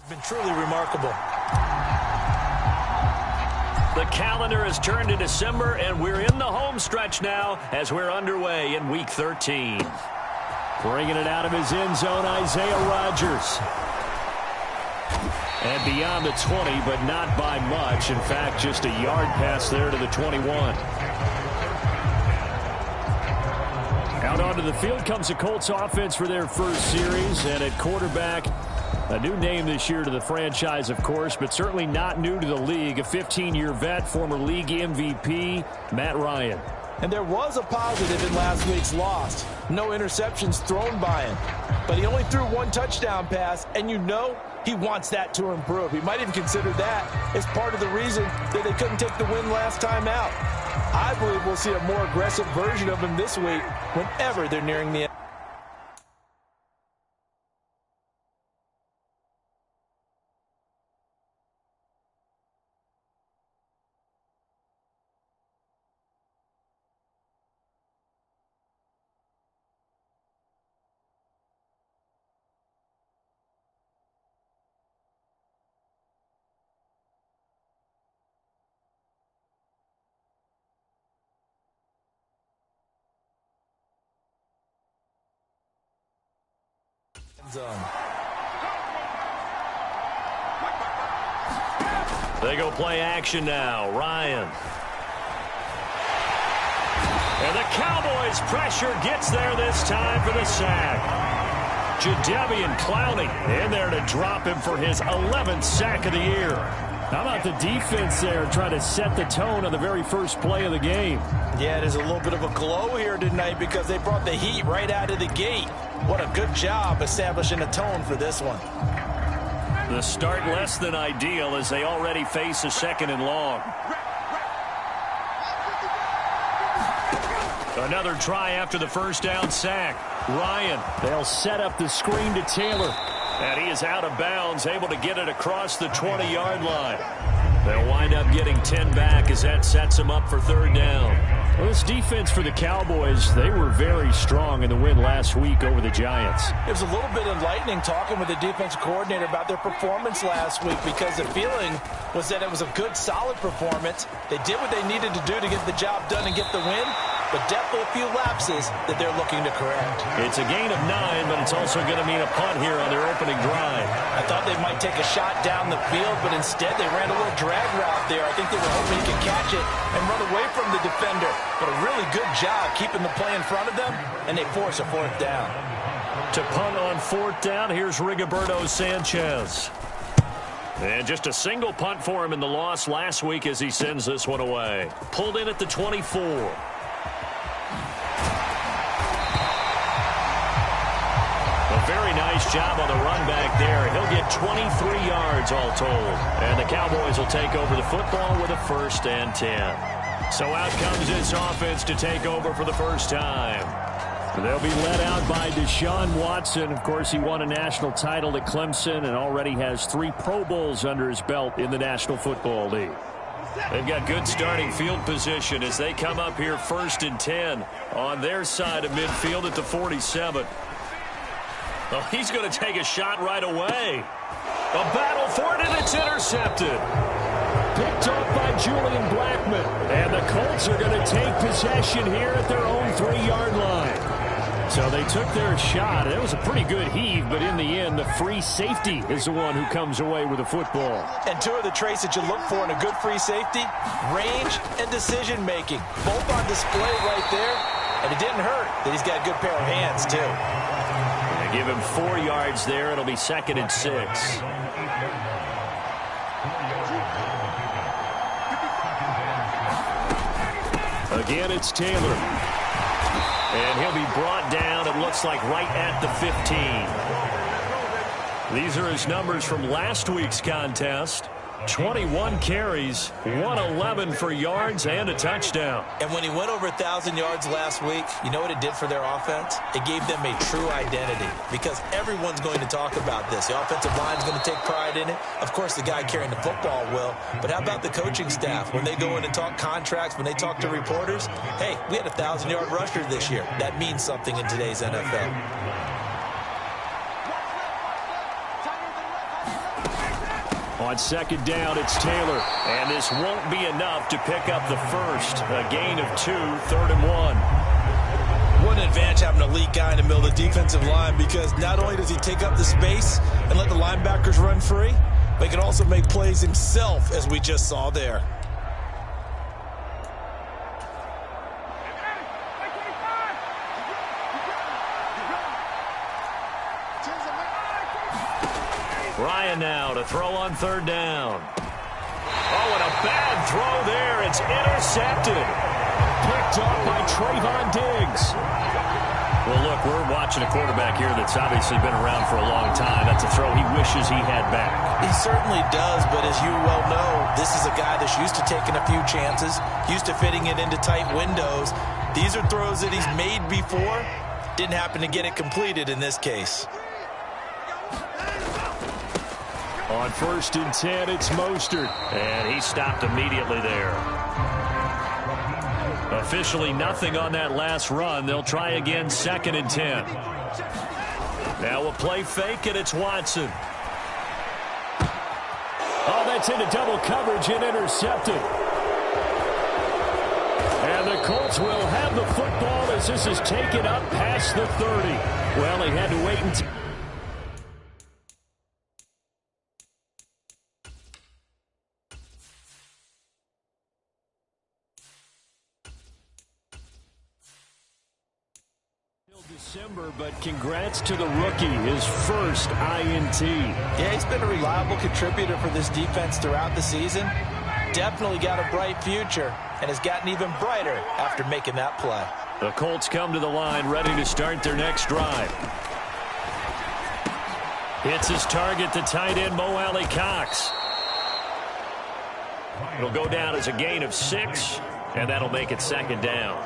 Been truly remarkable. The calendar has turned to December, and we're in the home stretch now as we're underway in Week 13. Bringing it out of his end zone, Isaiah Rodgers. And beyond the 20, but not by much. In fact, just a yard pass there to the 21. Out onto the field comes the Colts offense for their first series. And at quarterback, a new name this year to the franchise, of course, but certainly not new to the league. A 15-year vet, former league MVP, Matt Ryan. And there was a positive in last week's loss. No interceptions thrown by him. But he only threw one touchdown pass, and you know he wants that to improve. He might even consider that as part of the reason that they couldn't take the win last time out. I believe we'll see a more aggressive version of him this week whenever they're nearing the end. Zone. They go play action now. Ryan. And the Cowboys pressure gets there this time for the sack. Jadeveon Clowney in there to drop him for his 11th sack of the year. How about the defense there trying to set the tone on the very first play of the game? Yeah, there's a little bit of a glow here tonight because they brought the heat right out of the gate. What a good job establishing a tone for this one. The start less than ideal as they already face a second and long. Another try after the first down sack. Ryan, they'll set up the screen to Taylor. And he is out of bounds, able to get it across the 20-yard line. They'll wind up getting 10 back as that sets them up for third down. Well, this defense for the Cowboys, they were very strong in the win last week over the Giants. It was a little bit enlightening talking with the defensive coordinator about their performance last week because the feeling was that it was a good, solid performance. They did what they needed to do to get the job done and get the win, but definitely a few lapses that they're looking to correct. It's a gain of 9, but it's also going to mean a punt here on their opening drive. I thought they might take a shot down the field, but instead they ran a little drag route there. I think they were hoping he could catch it and run away from the defender. But a really good job keeping the play in front of them, and they force a fourth down. To punt on fourth down, here's Rigoberto Sanchez. And just a single punt for him in the loss last week as he sends this one away. Pulled in at the 24. A very nice job on the run back there. He'll get 23 yards all told. And the Cowboys will take over the football with a 1st and 10. So out comes this offense to take over for the first time. They'll be led out by Deshaun Watson. Of course, he won a national title at Clemson and already has 3 Pro Bowls under his belt in the National Football League. They've got good starting field position as they come up here 1st and 10 on their side of midfield at the 47. Well, he's going to take a shot right away. A battle for it, and it's intercepted. Picked off by Julian Blackmon. And the Colts are going to take possession here at their own 3-yard line. So they took their shot. It was a pretty good heave, but in the end, the free safety is the one who comes away with the football. And 2 of the traits that you look for in a good free safety, range and decision-making. Both on display right there. And it didn't hurt that he's got a good pair of hands, too. They give him 4 yards there. It'll be 2nd and 6. Again, it's Taylor. And he'll be brought down, it looks like, right at the 15. These are his numbers from last week's contest. 21 carries, 111 for yards, and a touchdown. And when he went over 1,000 yards last week, you know what it did for their offense? It gave them a true identity because everyone's going to talk about this. The offensive line's going to take pride in it. Of course, the guy carrying the football will. But how about the coaching staff? When they go in and talk contracts, when they talk to reporters, hey, we had a 1,000-yard rusher this year. That means something in today's NFL. On second down, it's Taylor. And this won't be enough to pick up the first. A gain of 2, 3rd and 1. What an advantage having an elite guy in the middle of the defensive line, because not only does he take up the space and let the linebackers run free, but he can also make plays himself, as we just saw there. Ryan now to throw on 3rd down. Oh, and a bad throw there. It's intercepted. Picked off by Trayvon Diggs. Well, look, we're watching a quarterback here that's obviously been around for a long time. That's a throw he wishes he had back. He certainly does, but as you well know, this is a guy that's used to taking a few chances, used to fitting it into tight windows. These are throws that he's made before. Didn't happen to get it completed in this case. On 1st and 10, it's Mostert. And he stopped immediately there. Officially nothing on that last run. They'll try again 2nd and 10. Now a play fake, and it's Watson. Oh, that's into double coverage and intercepted. And the Colts will have the football as this is taken up past the 30. Well, he had to wait until... December, but congrats to the rookie, his first INT. Yeah, he's been a reliable contributor for this defense throughout the season. Definitely got a bright future, and has gotten even brighter after making that play. The Colts come to the line, ready to start their next drive. Hits his target, the tight end, Mo Alley-Cox. It'll go down as a gain of 6, and that'll make it 2nd down.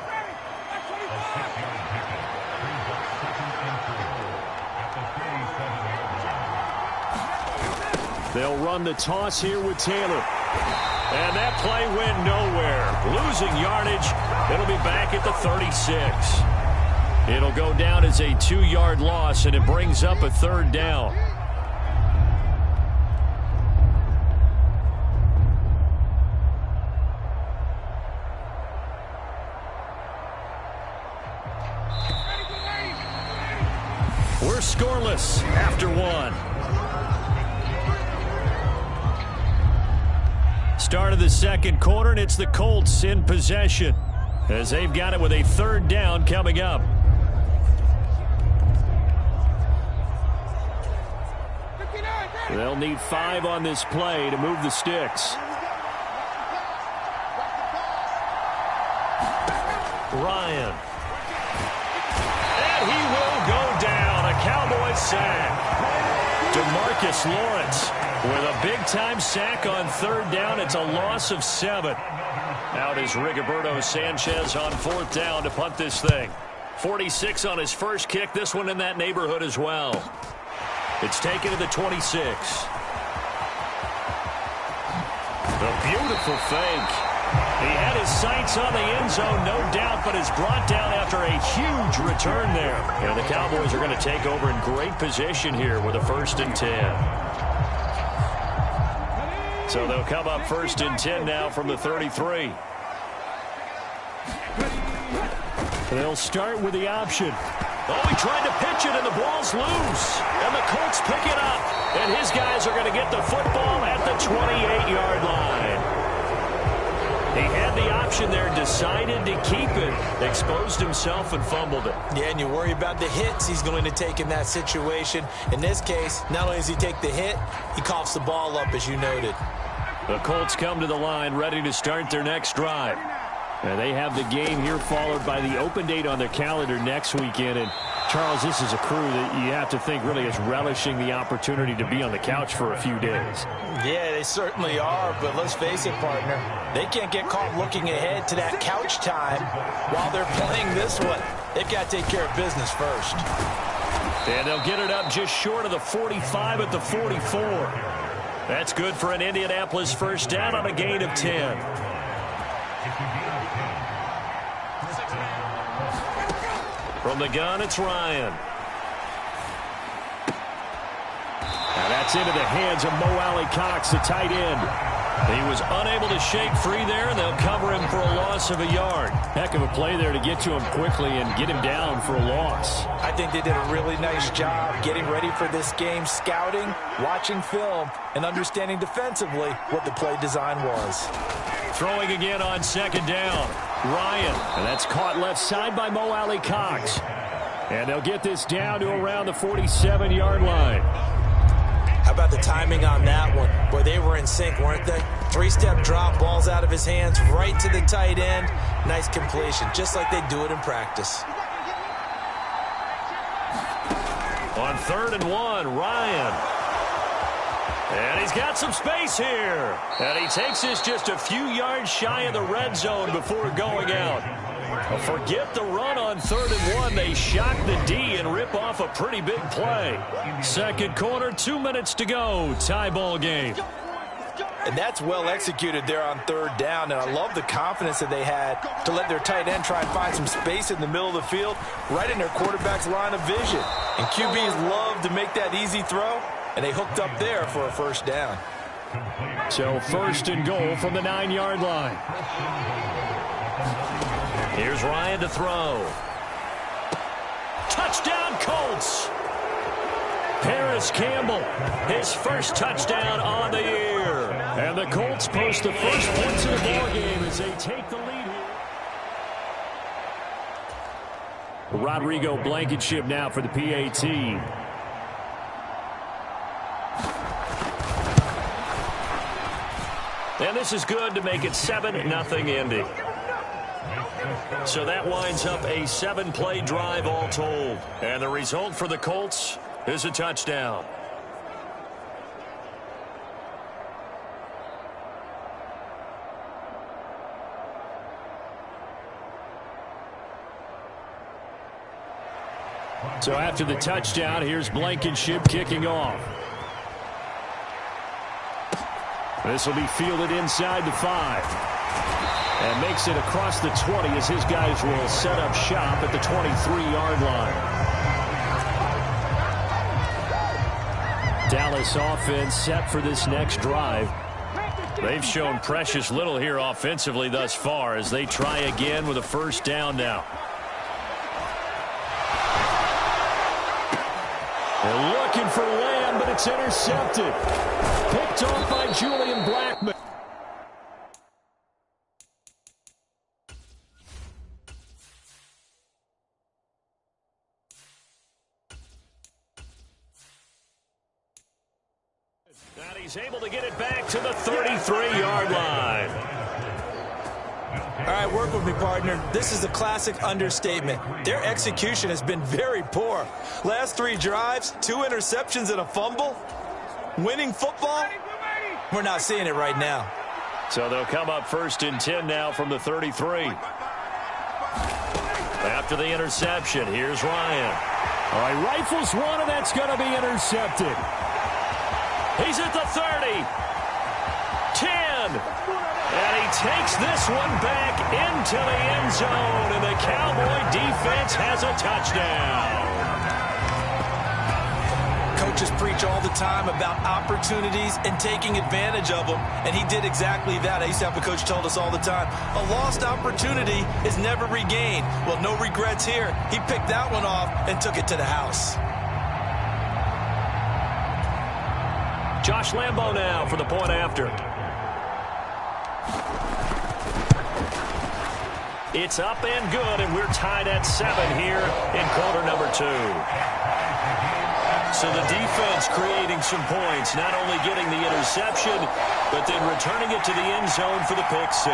They'll run the toss here with Taylor. And that play went nowhere. Losing yardage. It'll be back at the 36. It'll go down as a 2-yard loss, and it brings up a 3rd down. We're scoreless after 1. Start of the 2nd quarter, and it's the Colts in possession as they've got it with a 3rd down coming up. They'll need 5 on this play to move the sticks. Ryan. And he will go down. A Cowboys sack. DeMarcus Lawrence with a big-time sack on 3rd down. It's a loss of 7. Out is Rigoberto Sanchez on 4th down to punt this thing. 46 on his first kick. This one in that neighborhood as well. It's taken to the 26. The beautiful fake. He had his sights on the end zone, no doubt, but is brought down after a huge return there. And the Cowboys are going to take over in great position here with a 1st and 10. So they'll come up 1st and 10 now from the 33. They'll start with the option. Oh, he tried to pitch it, and the ball's loose. And the Colts pick it up. And his guys are going to get the football at the 28-yard line. He had the option there, decided to keep it, exposed himself and fumbled it. Yeah, and you worry about the hits he's going to take in that situation. In this case, not only does he take the hit, he coughs the ball up, as you noted. The Colts come to the line, ready to start their next drive. And they have the game here followed by the open date on their calendar next weekend. And, Charles, this is a crew that you have to think really is relishing the opportunity to be on the couch for a few days. Yeah, they certainly are, but let's face it, partner. They can't get caught looking ahead to that couch time while they're playing this one. They've got to take care of business first. And they'll get it up just short of the 45 at the 44. That's good for an Indianapolis 1st down on a gain of 10. From the gun, it's Ryan. That's into the hands of Mo Alley-Cox, the tight end. He was unable to shake free there, and they'll cover him for a loss of a yard. Heck of a play there to get to him quickly and get him down for a loss. I think they did a really nice job getting ready for this game, scouting, watching film, and understanding defensively what the play design was. Throwing again on second down. Ryan, and that's caught left side by Mo Alley-Cox. And they'll get this down to around the 47-yard line. How about the timing on that one? Boy, they were in sync, weren't they? Three-step drop, balls out of his hands, right to the tight end. Nice completion, just like they do it in practice. On 3rd and 1, Ryan. And he's got some space here. And he takes this just a few yards shy of the red zone before going out. Forget the run on 3rd and 1. They shock the D and rip off a pretty big play. Second quarter, 2 minutes to go. Tie ball game. And that's well executed there on 3rd down. And I love the confidence that they had to let their tight end try and find some space in the middle of the field, right in their quarterback's line of vision. And QBs love to make that easy throw, and they hooked up there for a first down. So 1st and goal from the 9-yard line. Here's Ryan to throw. Touchdown, Colts. Paris Campbell, his first touchdown on the year. And the Colts post the first points of the ballgame as they take the lead here. Rodrigo Blankenship now for the PAT. And this is good to make it 7-0 Indy. So that winds up a 7-play drive all told. And the result for the Colts is a touchdown. So after the touchdown, here's Blankenship kicking off. This will be fielded inside the 5. And makes it across the 20 as his guys will set up shop at the 23-yard line. Dallas offense set for this next drive. They've shown precious little here offensively thus far as they try again with a first down now. They're looking for Lamb, but it's intercepted. Picked off by Julian Blackman. And he's able to get it back to the 33-yard line. All right, work with me, partner. This is a classic understatement. Their execution has been very poor. Last 3 drives, 2 interceptions and a fumble. Winning football? We're not seeing it right now. So they'll come up 1st and 10 now from the 33. After the interception, here's Ryan. All right, rifles one, and that's going to be intercepted. He's at the 30. 10. And he takes this one back into the end zone, and the Cowboy defense has a touchdown. Coaches preach all the time about opportunities and taking advantage of them, and he did exactly that. I used to have a coach told us all the time, a lost opportunity is never regained. Well, no regrets here. He picked that one off and took it to the house. Josh Lambo now for the point after. It's up and good, and we're tied at 7 here in quarter number 2. So the defense creating some points, not only getting the interception, but then returning it to the end zone for the pick 6.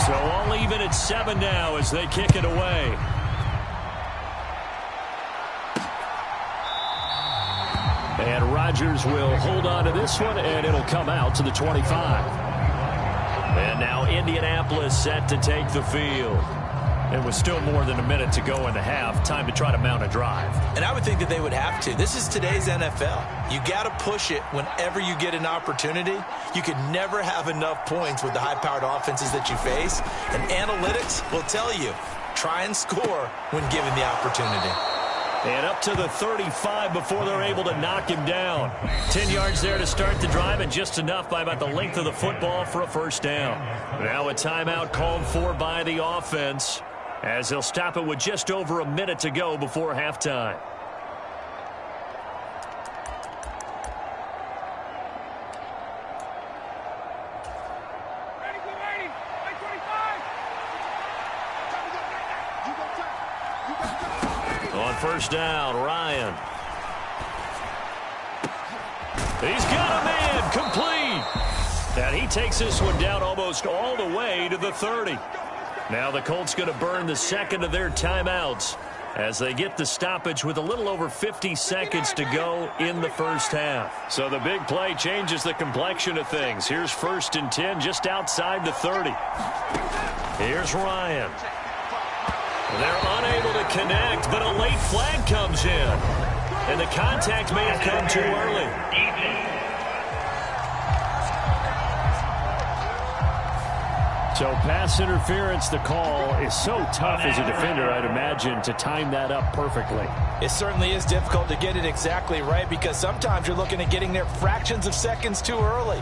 So all even at 7 now as they kick it away. And Rodgers will hold on to this one, and it'll come out to the 25. And now Indianapolis set to take the field. And with still more than a minute to go in the half, time to try to mount a drive. And I would think that they would have to. This is today's NFL. You got to push it whenever you get an opportunity. You can never have enough points with the high-powered offenses that you face. And analytics will tell you, try and score when given the opportunity. And up to the 35 before they're able to knock him down. 10 yards there to start the drive, and just enough by about the length of the football for a first down. Now a timeout called for by the offense, as they'll stop it with just over a minute to go before halftime. On first down, Ryan. He's got a man, complete. And he takes this one down almost all the way to the 30. Now the Colts going to burn the second of their timeouts as they get the stoppage with a little over 50 seconds to go in the first half. So the big play changes the complexion of things. Here's 1st and 10 just outside the 30. Here's Ryan. They're unable to connect, but a late flag comes in. And the contact may have come too early. So pass interference, the call is so tough as a defender, I'd imagine, to time that up perfectly. It certainly is difficult to get it exactly right because sometimes you're looking at getting there fractions of seconds too early.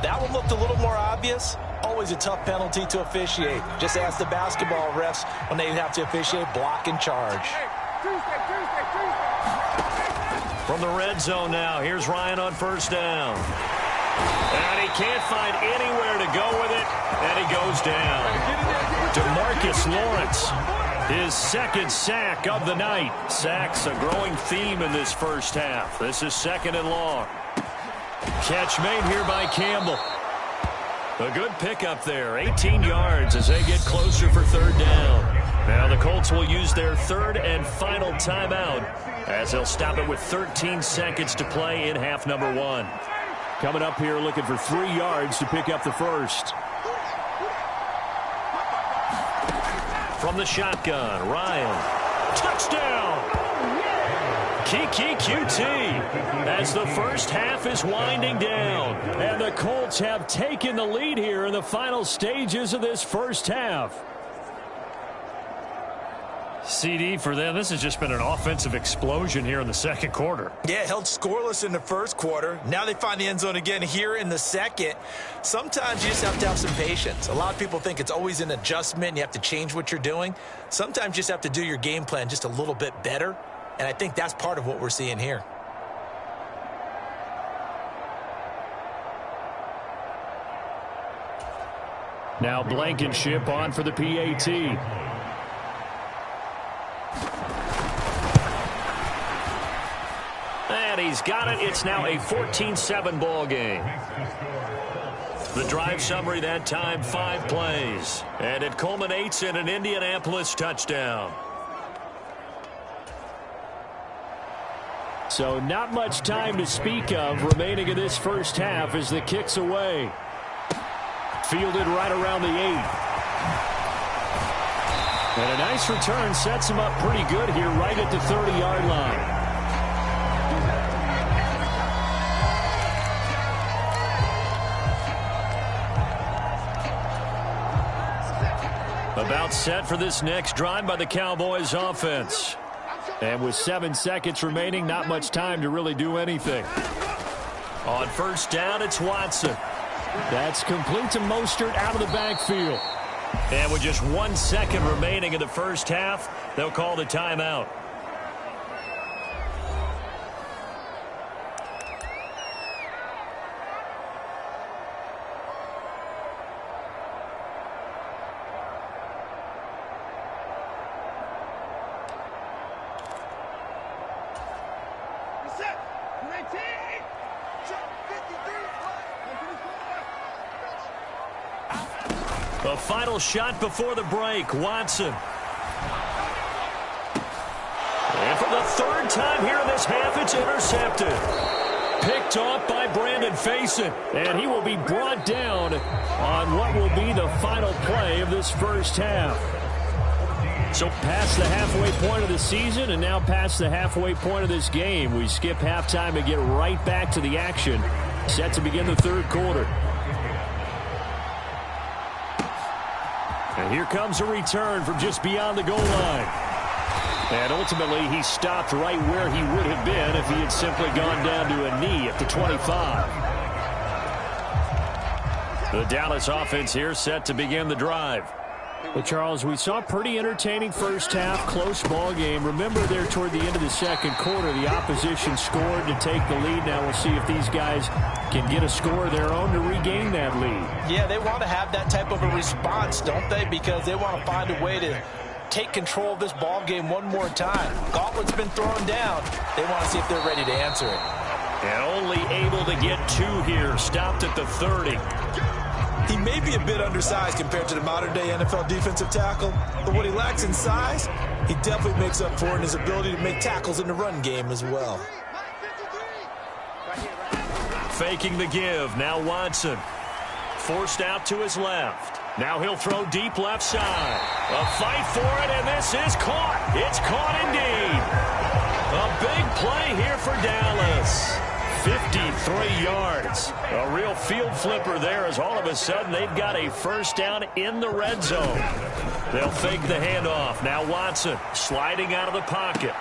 That one looked a little more obvious. Always a tough penalty to officiate. Just ask the basketball refs when they have to officiate block and charge. From the red zone now, here's Ryan on first down. And he can't find anywhere to go with it, and he goes down. DeMarcus Lawrence, his second sack of the night. Sacks a growing theme in this first half. This is 2nd and long. Catch made here by Campbell. A good pickup there, 18 yards as they get closer for 3rd down. Now the Colts will use their 3rd and final timeout as they'll stop it with 13 seconds to play in half number 1. Coming up here looking for 3 yards to pick up the first. From the shotgun, Ryan. Touchdown! Kiki QT as the first half is winding down. And the Colts have taken the lead here in the final stages of this first half. CD for them, this has just been an offensive explosion here in the second quarter. Yeah, held scoreless in the first quarter. Now they find the end zone again here in the second. Sometimes you just have to have some patience. A lot of people think it's always an adjustment. You have to change what you're doing. Sometimes you just have to do your game plan just a little bit better. And I think that's part of what we're seeing here. Now Blankenship on for the PAT. And he's got it. It's now a 14-7 ball game. The drive summary that time, 5 plays. And it culminates in an Indianapolis touchdown. So not much time to speak of remaining in this first half as the kick's away. Fielded right around the 8. And a nice return sets him up pretty good here right at the 30-yard line. About set for this next drive by the Cowboys offense. And with 7 seconds remaining, not much time to really do anything. On first down, it's Watson. That's complete to Mostert out of the backfield. And with just 1 second remaining in the first half, they'll call the timeout. The final shot before the break, Watson. And for the 3rd time here in this half, it's intercepted. Picked off by Brandon Faison. And he will be brought down on what will be the final play of this first half. So past the halfway point of the season and now past the halfway point of this game, we skip halftime and get right back to the action. Set to begin the third quarter. And here comes a return from just beyond the goal line. And ultimately, he stopped right where he would have been if he had simply gone down to a knee at the 25. The Dallas offense here set to begin the drive. Well, Charles, we saw a pretty entertaining first half, close ball game. Remember there toward the end of the second quarter, the opposition scored to take the lead. Now we'll see if these guys can get a score of their own to regain that lead. Yeah, they want to have that type of a response, don't they? Because they want to find a way to take control of this ball game one more time. Gauntlet's been thrown down. They want to see if they're ready to answer it. And only able to get two here. Stopped at the 30. He may be a bit undersized compared to the modern-day NFL defensive tackle, but what he lacks in size, he definitely makes up for in his ability to make tackles in the run game as well. Faking the give. Now Watson. Forced out to his left. Now he'll throw deep left side. A fight for it, and this is caught. It's caught indeed. A big play here for Dallas. 53 yards. A real field flipper there as all of a sudden they've got a first down in the red zone. They'll fake the handoff. Now Watson sliding out of the pocket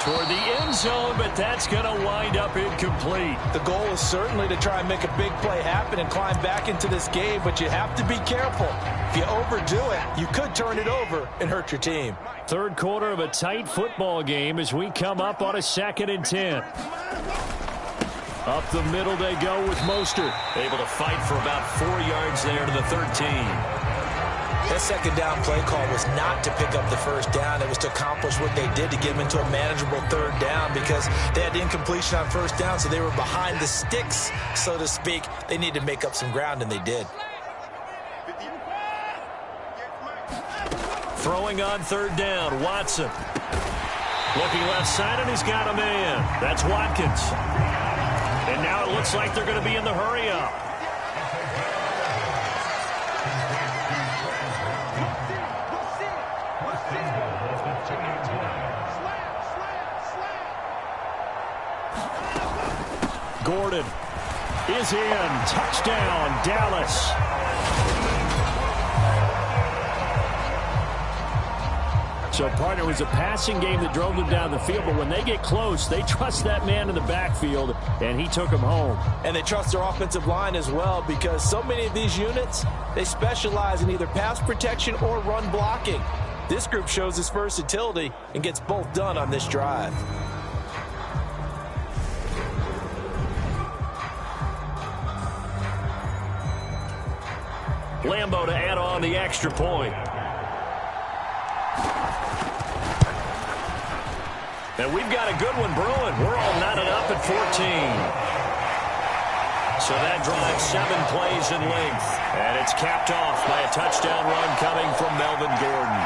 toward the end zone, but that's going to wind up incomplete. The goal is certainly to try and make a big play happen and climb back into this game, but you have to be careful. If you overdo it, you could turn it over and hurt your team. Third quarter of a tight football game as we come up on a 2nd and 10. Up the middle they go with Mostert. Able to fight for about 4 yards there to the 13. That second down play call was not to pick up the first down. It was to accomplish what they did to get them into a manageable third down because they had incompletion on first down, so they were behind the sticks, so to speak. They needed to make up some ground, and they did. Throwing on third down, Watson. Looking left side, and he's got a man. That's Watkins. And now it looks like they're going to be in the hurry-up. Gordon is in. Touchdown, Dallas. So, partner, it was a passing game that drove them down the field, but when they get close, they trust that man in the backfield, and he took them home. And they trust their offensive line as well because so many of these units, they specialize in either pass protection or run blocking. This group shows its versatility and gets both done on this drive. Lambo to add on the extra point. And we've got a good one brewing. We're all knotted up at 14. So that drives 7 plays in length. And it's capped off by a touchdown run coming from Melvin Gordon.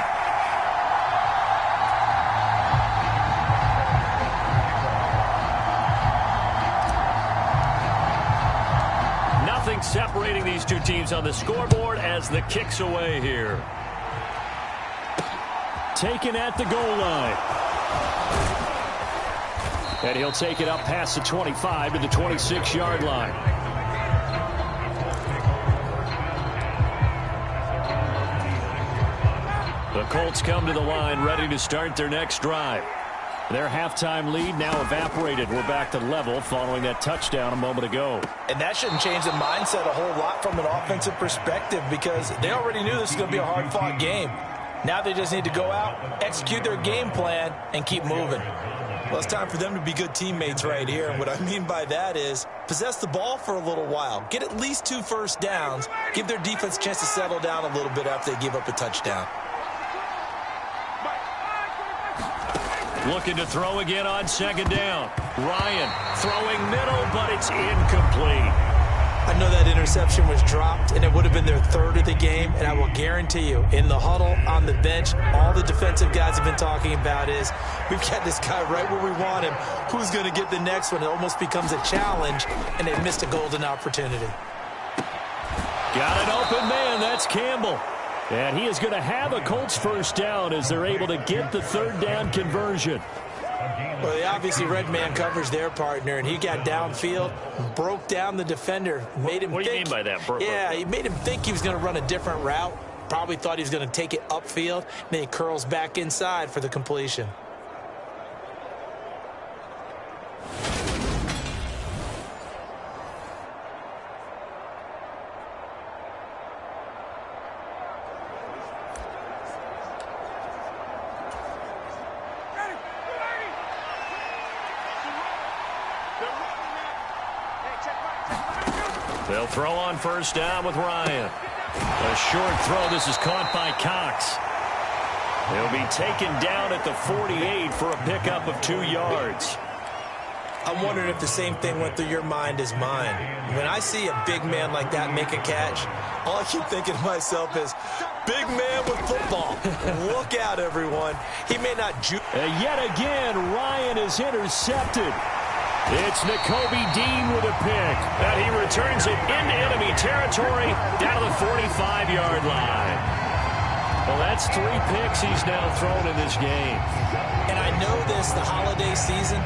Nothing separating these two teams on the scoreboard as the kick's away here. Taken at the goal line. And he'll take it up past the 25 to the 26-yard line. The Colts come to the line ready to start their next drive. Their halftime lead now evaporated. We're back to level following that touchdown a moment ago. And that shouldn't change the mindset a whole lot from an offensive perspective because they already knew this was going to be a hard-fought game. Now they just need to go out, execute their game plan, and keep moving. Well, it's time for them to be good teammates right here. And what I mean by that is possess the ball for a little while. Get at least 2 first downs. Give their defense a chance to settle down a little bit after they give up a touchdown. Looking to throw again on 2nd down. Ryan throwing middle, but it's incomplete. I know that interception was dropped, and it would have been their 3rd of the game, and I will guarantee you, in the huddle, on the bench, all the defensive guys have been talking about is, we've got this guy right where we want him. Who's going to get the next one? It almost becomes a challenge, and they missed a golden opportunity. Got an open man. That's Campbell. And he is going to have a Colts first down as they're able to get the third down conversion. Well, they obviously read man coverage their partner, and he got downfield, broke down the defender, made him What do you mean by that? He made him think he was going to run a different route. Probably thought he was going to take it upfield. Then he curls back inside for the completion. They'll throw on first down with Ryan. A short throw. This is caught by Cox. He'll be taken down at the 48 for a pickup of 2 yards. I'm wondering if the same thing went through your mind as mine. When I see a big man like that make a catch, all I keep thinking to myself is, big man with football. Look out, everyone. He may not yet again, Ryan is intercepted. It's Nakobe Dean with a pick. And he returns it into enemy territory down to the 45-yard line. Well, that's 3 picks he's now thrown in this game. And I know this, the holiday season,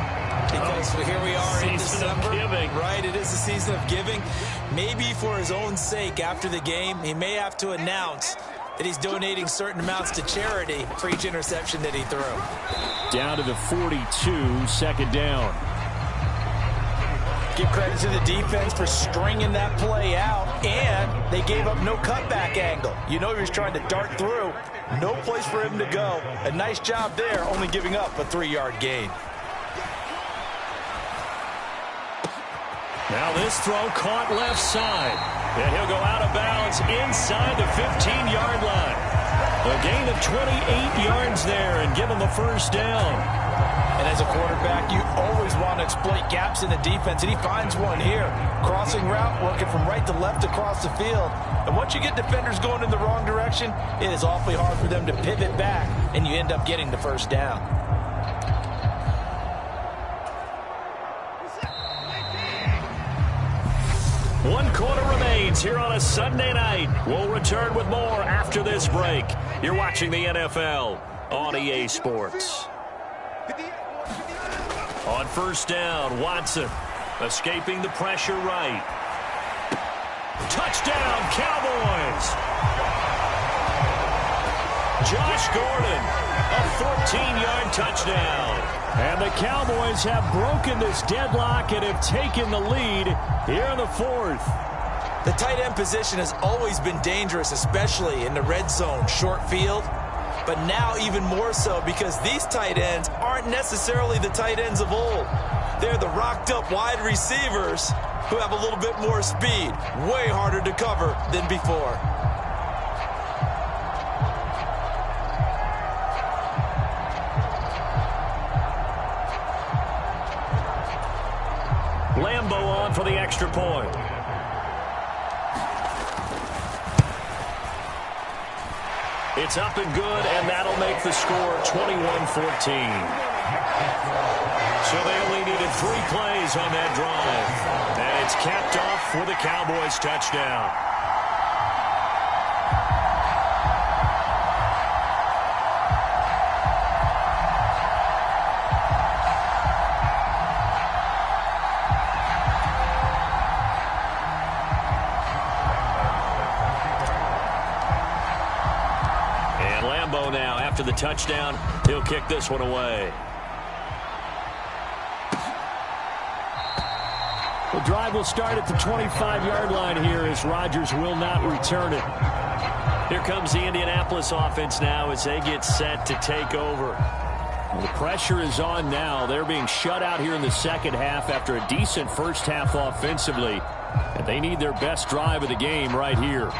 because here we are in December. Right, it is the season of giving. Maybe for his own sake after the game, he may have to announce that he's donating certain amounts to charity for each interception that he threw. Down to the 42, second down. Give credit to the defense for stringing that play out, and they gave up no cutback angle. You know he was trying to dart through. No place for him to go. A nice job there, only giving up a 3-yard gain. Now this throw caught left side. And he'll go out of bounds inside the 15-yard line. A gain of 28 yards there and give him the first down. And as a quarterback, you always want to exploit gaps in the defense, and he finds one here. Crossing route, working from right to left across the field. And once you get defenders going in the wrong direction, it is awfully hard for them to pivot back, and you end up getting the first down. One quarter remains here on a Sunday night. We'll return with more after this break. You're watching the NFL on EA Sports. On first down, Watson escaping the pressure right. Touchdown, Cowboys! Josh Gordon, a 14-yard touchdown. And the Cowboys have broken this deadlock and have taken the lead here in the fourth. The tight end position has always been dangerous, especially in the red zone, short field. But now even more so because these tight ends aren't necessarily the tight ends of old. They're the rocked-up wide receivers who have a little bit more speed. Way harder to cover than before. Lambo on for the extra point. It's up and good, and that'll make the score 21-14. So they only needed 3 plays on that drive. And it's capped off with a Cowboys touchdown. Now, after the touchdown, he'll kick this one away. The drive will start at the 25-yard line here as Rodgers will not return it. Here comes the Indianapolis offense now as they get set to take over. Well, the pressure is on now. They're being shut out here in the second half after a decent first half offensively. And they need their best drive of the game right here.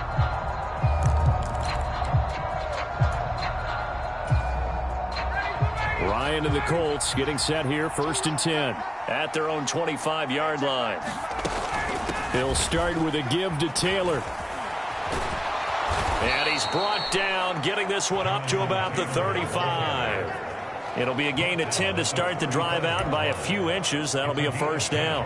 Ryan and the Colts getting set here, 1st and 10 at their own 25-yard line. They'll start with a give to Taylor. And he's brought down, getting this one up to about the 35. It'll be a gain of 10 to start the drive out, and by a few inches, that'll be a first down.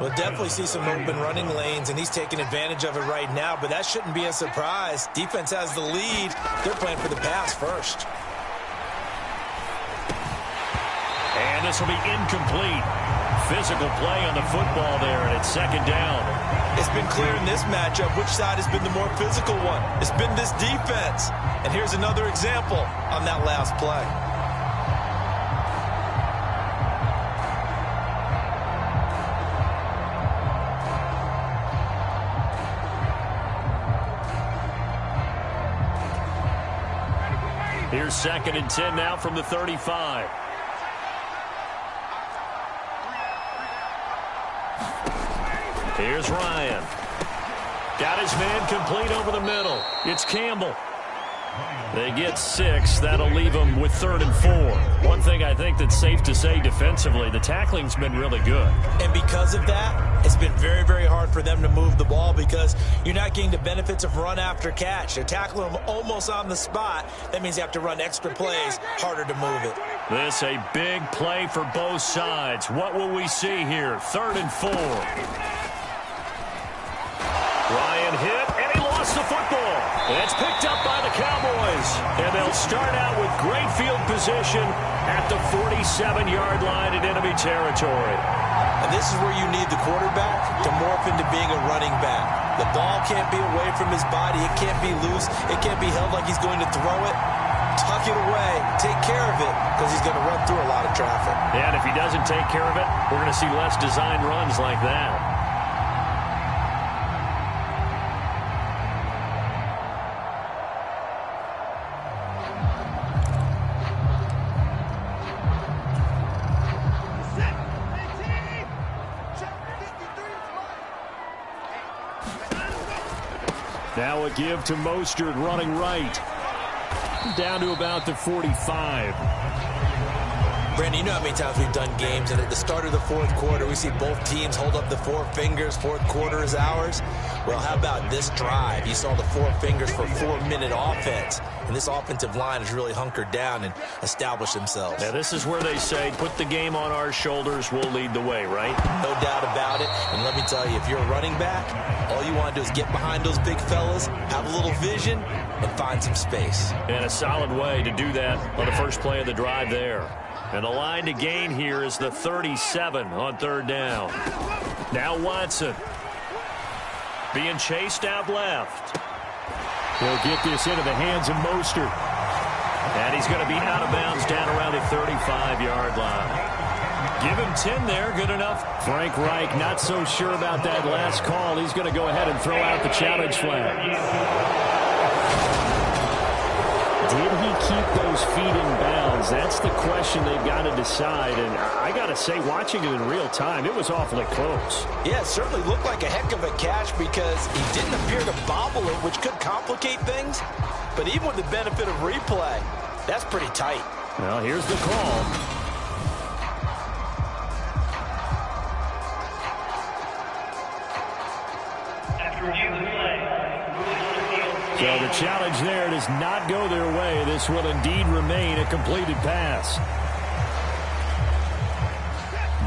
We'll definitely see some open running lanes, and he's taking advantage of it right now, but that shouldn't be a surprise. Defense has the lead. They're playing for the pass first. And this will be incomplete. Physical play on the football there, and it's second down. It's been clear in this matchup which side has been the more physical one. It's been this defense. And here's another example on that last play. Here's 2nd and 10 now from the 35. Here's Ryan. Got his man complete over the middle. It's Campbell. They get 6. That'll leave them with 3rd and 4. One thing I think that's safe to say defensively, the tackling's been really good. And because of that, it's been very, very hard for them to move the ball because you're not getting the benefits of run after catch. They're tackling them almost on the spot. That means you have to run extra plays, harder to move it. This a big play for both sides. What will we see here? 3rd and 4. Ryan hit, and he lost the football. And it's picked up by the Cowboys. And they'll start out with great field position at the 47-yard line in enemy territory. And this is where you need the quarterback to morph into being a running back. The ball can't be away from his body. It can't be loose. It can't be held like he's going to throw it. Tuck it away. Take care of it because he's going to run through a lot of traffic. Yeah, and if he doesn't take care of it, we're going to see less design runs like that. Now a give to Mostert running right. Down to about the 45. Brandon, you know how many times we've done games, and at the start of the fourth quarter, we see both teams hold up the 4 fingers. Fourth quarter is ours. Well, how about this drive? You saw the 4 fingers for 4-minute offense, and this offensive line has really hunkered down and established themselves. Now, this is where they say, put the game on our shoulders, we'll lead the way, right? No doubt about it. And let me tell you, if you're a running back, all you want to do is get behind those big fellas, have a little vision, and find some space. And a solid way to do that on the first play of the drive there. And the line to gain here is the 37 on 3rd down. Now Watson being chased out left. He'll get this into the hands of Mostert. And he's going to be out of bounds down around the 35-yard line. Give him 10 there, good enough. Frank Reich not so sure about that last call. He's going to go ahead and throw out the challenge flag. Did he keep those feet in bounds? That's the question they've got to decide. And I got to say, watching it in real time, it was awfully close. Yeah, it certainly looked like a heck of a catch because he didn't appear to bobble it, which could complicate things. But even with the benefit of replay, that's pretty tight. Well, here's the call. So the challenge there does not go their way. This will indeed remain a completed pass.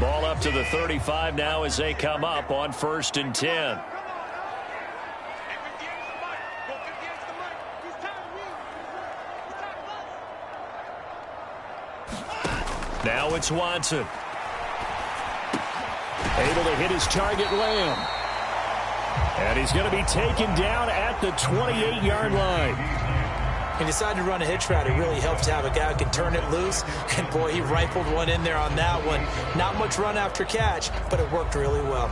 Ball up to the 35 now as they come up on 1st and 10. Now it's Watson. Able to hit his target, Lamb. And he's going to be taken down at the 28-yard line. He decided to run a hitch route. It really helps to have a guy who can turn it loose. And, boy, he rifled one in there on that one. Not much run after catch, but it worked really well.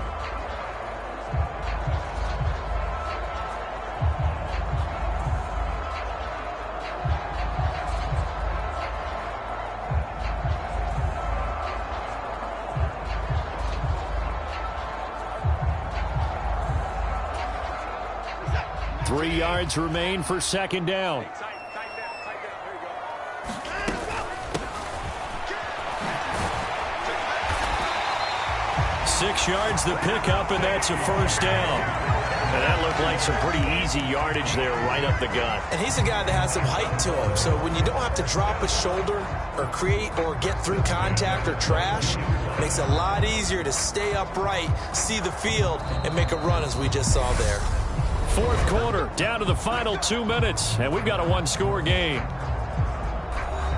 Three yards remain for 2nd down. Six yards the pickup, and that's a 1st down. And that looked like some pretty easy yardage there right up the gut. And he's a guy that has some height to him. So when you don't have to drop a shoulder or create or get through contact or trash, it makes it a lot easier to stay upright, see the field, and make a run as we just saw there. Fourth quarter, down to the final 2 minutes, and we've got a one-score game.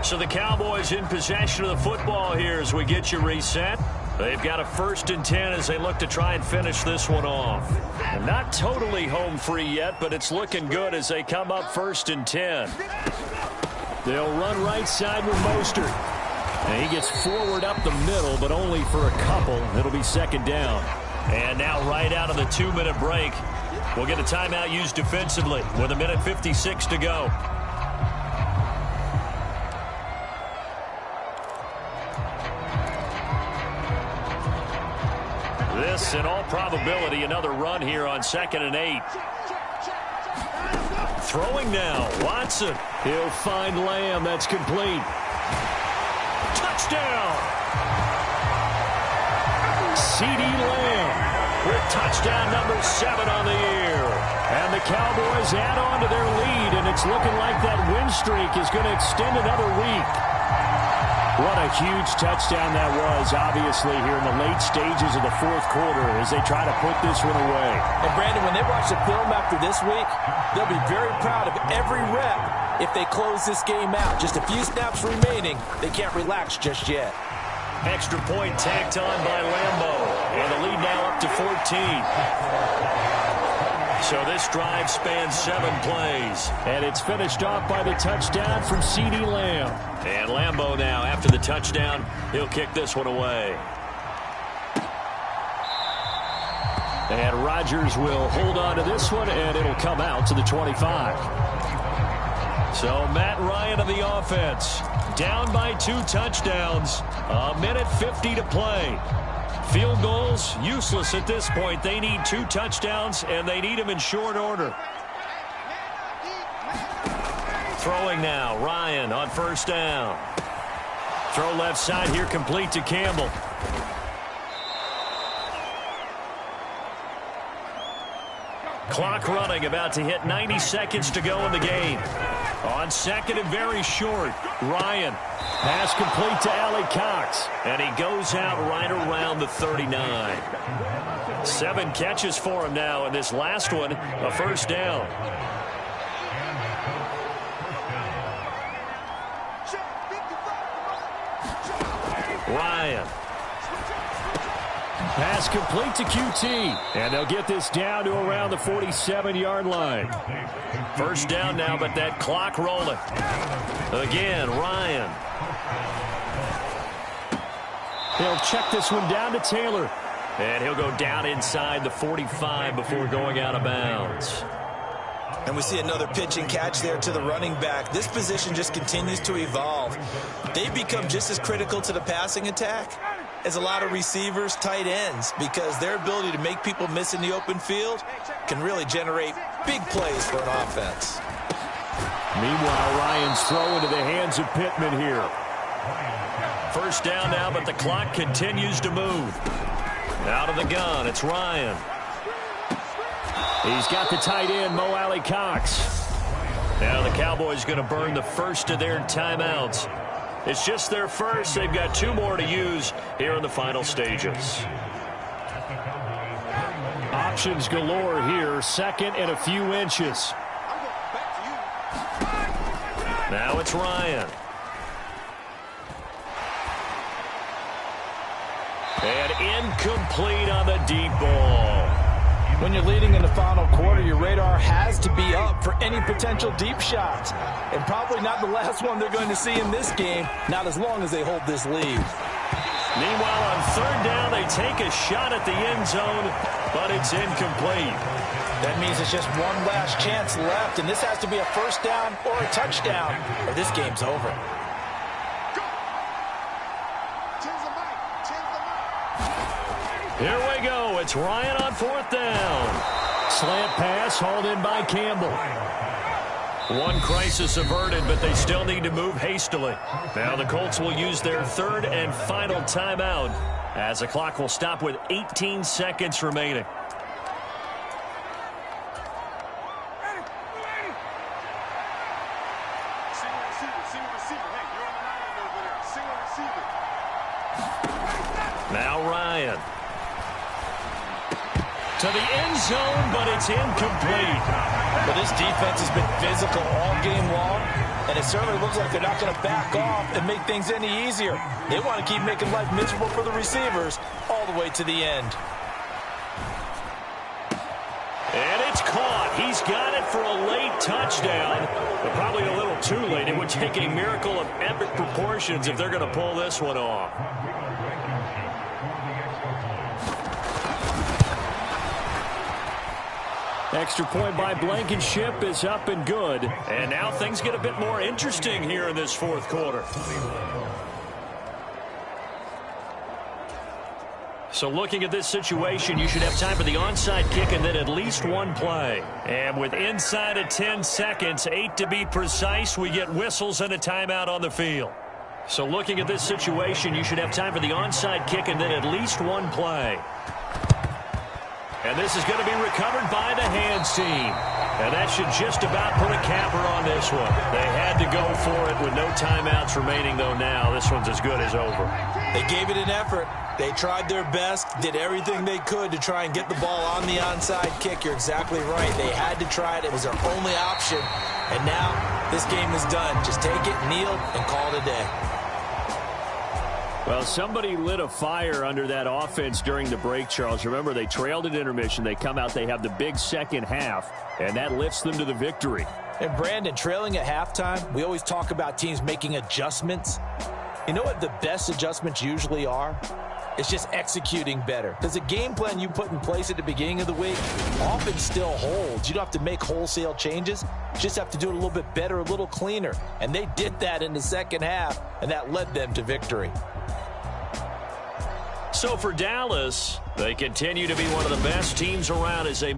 So the Cowboys in possession of the football here as we get you reset. They've got a 1st and 10 as they look to try and finish this one off. And not totally home free yet, but it's looking good as they come up 1st and 10. They'll run right side with Mostert. And he gets forward up the middle, but only for a couple. It'll be 2nd down. And now right out of the 2-minute break, we'll get a timeout used defensively with 1:56 to go. This, in all probability, another run here on 2nd and 8. Throwing now, Watson. He'll find Lamb. That's complete. Touchdown! C.D. Lamb with touchdown number 7 on the year. And the Cowboys add on to their lead, and it's looking like that win streak is going to extend another week. What a huge touchdown that was, obviously, here in the late stages of the 4th quarter as they try to put this one away. And, Brandon, when they watch the film after this week, they'll be very proud of every rep if they close this game out. Just a few snaps remaining. They can't relax just yet. Extra point tacked on by Lambo. And the lead now up to 14. So this drive spans 7 plays. And it's finished off by the touchdown from C.D. Lamb. And Lambo now, after the touchdown, he'll kick this one away. And Rodgers will hold on to this one, and it'll come out to the 25. So Matt Ryan of the offense, down by 2 touchdowns, 1:50 to play. Field goals, useless at this point. They need 2 touchdowns, and they need them in short order. Throwing now, Ryan on 1st down. Throw left side here, complete to Campbell. Clock running, about to hit 90 seconds to go in the game. On 2nd and very short, Ryan. Pass complete to Allie Cox. And he goes out right around the 39. 7 catches for him now, and this last one, a 1st down. Ryan. Pass complete to QT. And they'll get this down to around the 47-yard line. 1st down now, but that clock rolling. Again, Ryan. They'll check this one down to Taylor. And he'll go down inside the 45 before going out of bounds. And we see another pitch and catch there to the running back. This position just continues to evolve. They've become just as critical to the passing attack as a lot of receivers, tight ends, because their ability to make people miss in the open field can really generate big plays for an offense. Meanwhile, Ryan's throw into the hands of Pittman here. 1st down now, but the clock continues to move. Out of the gun, it's Ryan. He's got the tight end, Mo Alley Cox. Now the Cowboys going to burn the first of their timeouts. It's just their first. They've got 2 more to use here in the final stages. Options galore here. 2nd and a few inches. Now it's Ryan. And incomplete on the deep ball. When you're leading in the final quarter, your radar has to be up for any potential deep shots. And probably not the last one they're going to see in this game, not as long as they hold this lead. Meanwhile, on 3rd down, they take a shot at the end zone, but it's incomplete. That means it's just one last chance left, and this has to be a 1st down or a touchdown, or this game's over. Here we go. It's Ryan on 4th down. Slant pass hauled in by Campbell. One crisis averted, but they still need to move hastily. Now the Colts will use their 3rd and final timeout as the clock will stop with 18 seconds remaining. Now Ryan. To the end zone, but it's incomplete. But this defense has been physical all game long, and it certainly looks like they're not going to back off and make things any easier. They want to keep making life miserable for the receivers all the way to the end. And it's caught. He's got it for a late touchdown, but probably a little too late. It would take a miracle of epic proportions if they're going to pull this one off. Extra point by Blankenship is up and good. And now things get a bit more interesting here in this fourth quarter. So looking at this situation, you should have time for the onside kick and then at least one play. And with inside of 10 seconds, 8 to be precise, we get whistles and a timeout on the field. So looking at this situation, you should have time for the onside kick and then at least one play. And this is going to be recovered by the hands team. And that should just about put a capper on this one. They had to go for it with no timeouts remaining, though now this one's as good as over. They gave it an effort. They tried their best, did everything they could to try and get the ball on the onside kick. You're exactly right. They had to try it. It was their only option. And now this game is done. Just take it, kneel, and call it a day. Well, somebody lit a fire under that offense during the break, Charles. Remember, they trailed at intermission. They come out, they have the big second half, and that lifts them to the victory. And, Brandon, trailing at halftime, we always talk about teams making adjustments. You know what the best adjustments usually are? It's just executing better. Because the game plan you put in place at the beginning of the week often still holds. You don't have to make wholesale changes. You just have to do it a little bit better, a little cleaner. And they did that in the second half, and that led them to victory. So for Dallas, they continue to be one of the best teams around as they